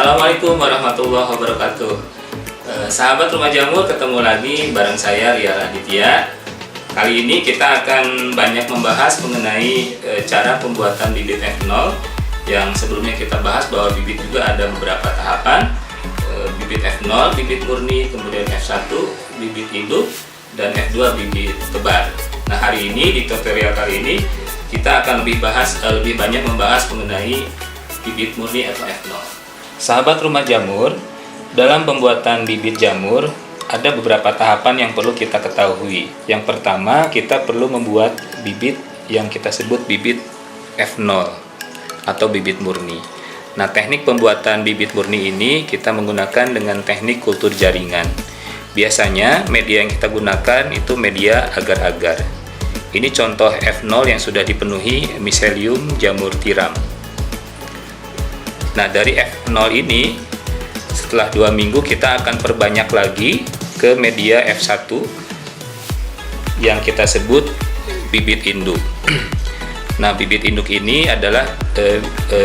Assalamualaikum warahmatullahi wabarakatuh. Sahabat Rumah Jamur, ketemu lagi bareng saya Ria Raditya. Kali ini kita akan banyak membahas mengenai cara pembuatan bibit F0. Yang sebelumnya kita bahas bahwa bibit juga ada beberapa tahapan, bibit F0, bibit murni, kemudian F1, bibit induk, dan F2 bibit tebar. Nah, hari ini di tutorial kali ini kita akan lebih banyak membahas mengenai bibit murni atau F0. Sahabat Rumah Jamur, dalam pembuatan bibit jamur ada beberapa tahapan yang perlu kita ketahui. Yang pertama, kita perlu membuat bibit yang kita sebut bibit F0 atau bibit murni. Nah, teknik pembuatan bibit murni ini kita menggunakan dengan teknik kultur jaringan. Biasanya media yang kita gunakan itu media agar-agar. Ini contoh F0 yang sudah dipenuhi miselium jamur tiram. Nah, dari F0 ini setelah 2 minggu kita akan perbanyak lagi ke media F1 yang kita sebut bibit induk. Nah, bibit induk ini adalah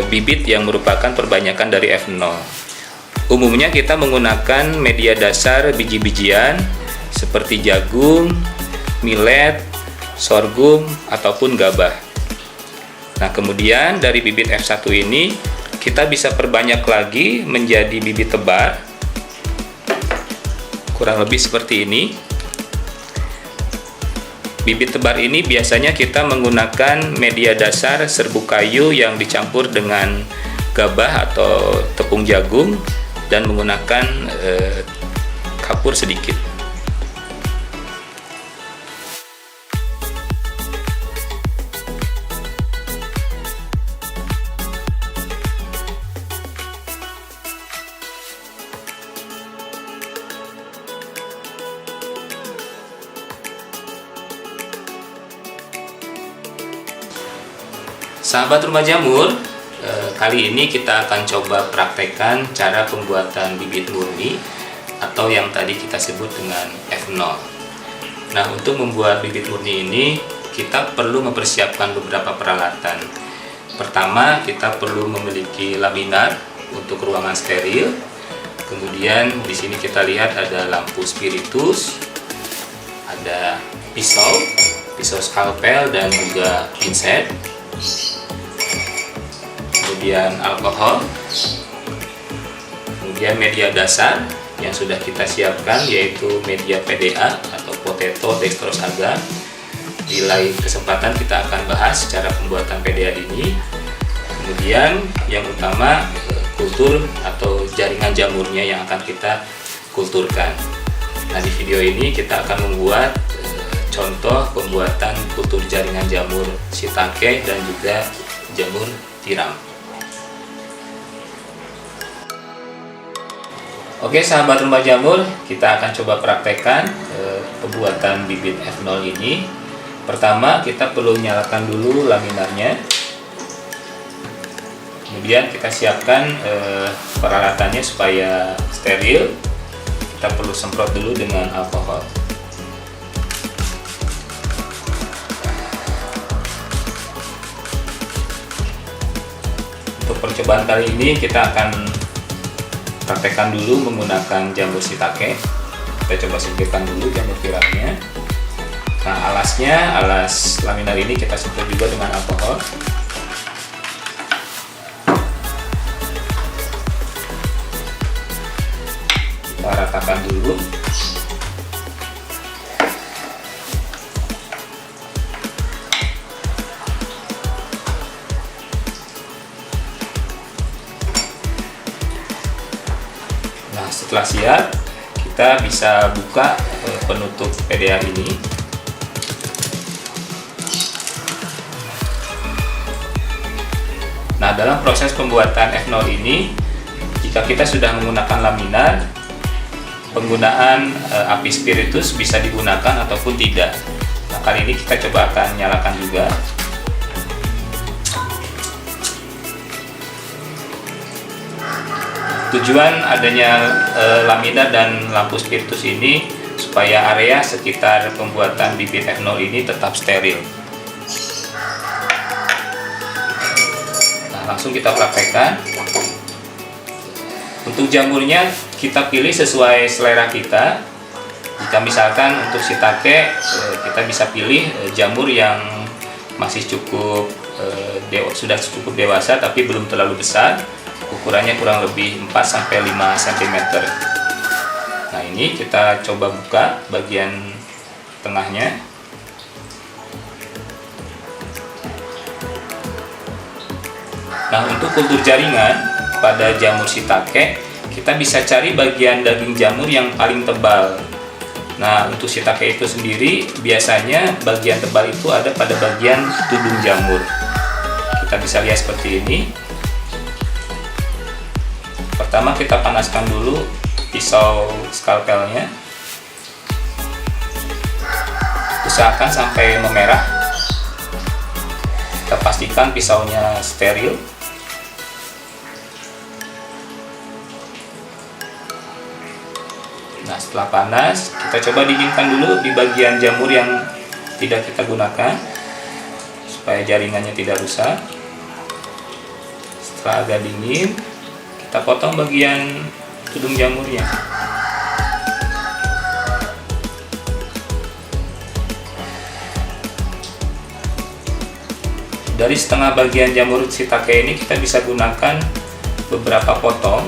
bibit yang merupakan perbanyakan dari F0. Umumnya kita menggunakan media dasar biji-bijian seperti jagung, millet, sorghum, ataupun gabah. Nah, kemudian dari bibit F1 ini kita bisa perbanyak lagi menjadi bibit tebar, kurang lebih seperti ini. Bibit tebar ini biasanya kita menggunakan media dasar serbuk kayu yang dicampur dengan gabah atau tepung jagung dan menggunakan kapur sedikit. Sahabat Rumah Jamur, kali ini kita akan coba praktekkan cara pembuatan bibit murni atau yang tadi kita sebut dengan F0. Nah, untuk membuat bibit murni ini kita perlu mempersiapkan beberapa peralatan. Pertama, kita perlu memiliki laminar untuk ruangan steril. Kemudian di sini kita lihat ada lampu spiritus, ada pisau skalpel dan juga pinset. Kemudian alkohol, kemudian media dasar yang sudah kita siapkan yaitu media PDA atau potato dextrose agar. Di lain kesempatan kita akan bahas cara pembuatan PDA ini. Kemudian yang utama kultur atau jaringan jamurnya yang akan kita kulturkan. Nah, di video ini kita akan membuat contoh pembuatan kultur jaringan jamur shiitake dan juga jamur tiram. Oke, sahabat Rumah Jamur, kita akan coba praktekkan pembuatan bibit F0 ini. Pertama, kita perlu nyalakan dulu laminarnya. Kemudian kita siapkan peralatannya supaya steril. Kita perlu semprot dulu dengan alkohol. Untuk percobaan kali ini kita akan praktekkan dulu menggunakan jamur shiitake. Kita coba singkirkan dulu jamur tiramnya. Nah, alas laminar ini kita semprot juga dengan alkohol. Kita ratakan dulu. Nah, setelah siap, kita bisa buka penutup PDA ini. Nah, dalam proses pembuatan F0 ini, jika kita sudah menggunakan laminar, penggunaan api spiritus bisa digunakan ataupun tidak. Nah, kali ini kita coba akan nyalakan juga. Tujuan adanya laminar dan lampu spiritus ini supaya area sekitar pembuatan bibit F0 ini tetap steril. Nah, langsung kita praktekkan. Untuk jamurnya kita pilih sesuai selera kita. Jika misalkan untuk shiitake kita bisa pilih jamur yang masih cukup sudah cukup dewasa tapi belum terlalu besar, ukurannya kurang lebih 4-5 cm. Nah, ini kita coba buka bagian tengahnya. Nah, untuk kultur jaringan pada jamur shiitake, kita bisa cari bagian daging jamur yang paling tebal. Nah, untuk shiitake itu sendiri biasanya bagian tebal itu ada pada bagian tudung jamur. Kita bisa lihat seperti ini. Pertama kita panaskan dulu pisau skalpelnya. Usahakan sampai memerah. Kita pastikan pisaunya steril. Nah, setelah panas, kita coba dinginkan dulu di bagian jamur yang tidak kita gunakan supaya jaringannya tidak rusak. Setelah agak dingin, kita potong bagian tudung jamurnya. Dari setengah bagian jamur shiitake ini kita bisa gunakan beberapa potong.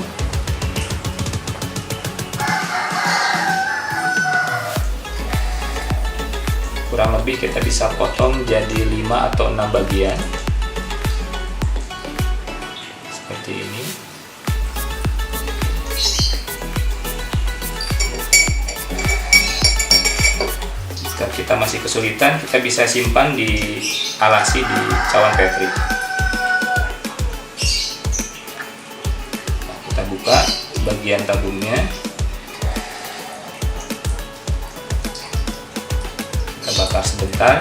Kurang lebih kita bisa potong jadi 5 atau 6 bagian seperti ini. Jika kita masih kesulitan, kita bisa simpan di alasi di cawan petri. Nah, kita buka bagian tabungnya. Kita bakar sebentar,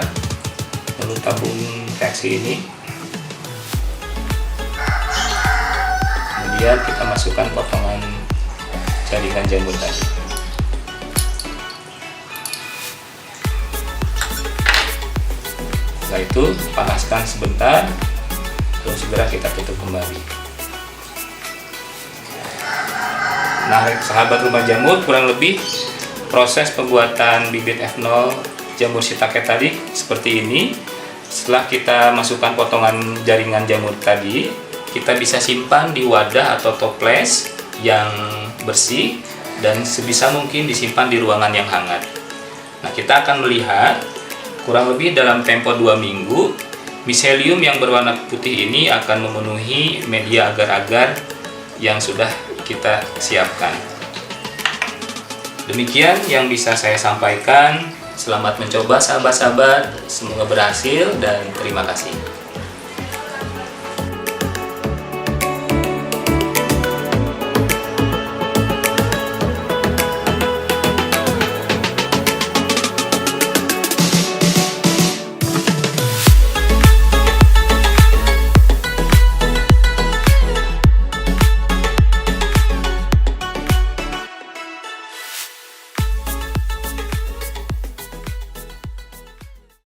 lalu tabung reaksi ini. Kemudian kita masukkan potongan jaringan jamur tadi. Setelah itu panaskan sebentar, lalu segera kita tutup kembali. Nah, sahabat rumah jamur, kurang lebih proses pembuatan bibit F0 jamur shiitake tadi seperti ini. Setelah kita masukkan potongan jaringan jamur tadi, kita bisa simpan di wadah atau toples yang bersih dan sebisa mungkin disimpan di ruangan yang hangat. Nah, kita akan melihat kurang lebih dalam tempo 2 minggu miselium yang berwarna putih ini akan memenuhi media agar-agar yang sudah kita siapkan. Demikian yang bisa saya sampaikan. Selamat mencoba sahabat-sahabat, semoga berhasil dan terima kasih.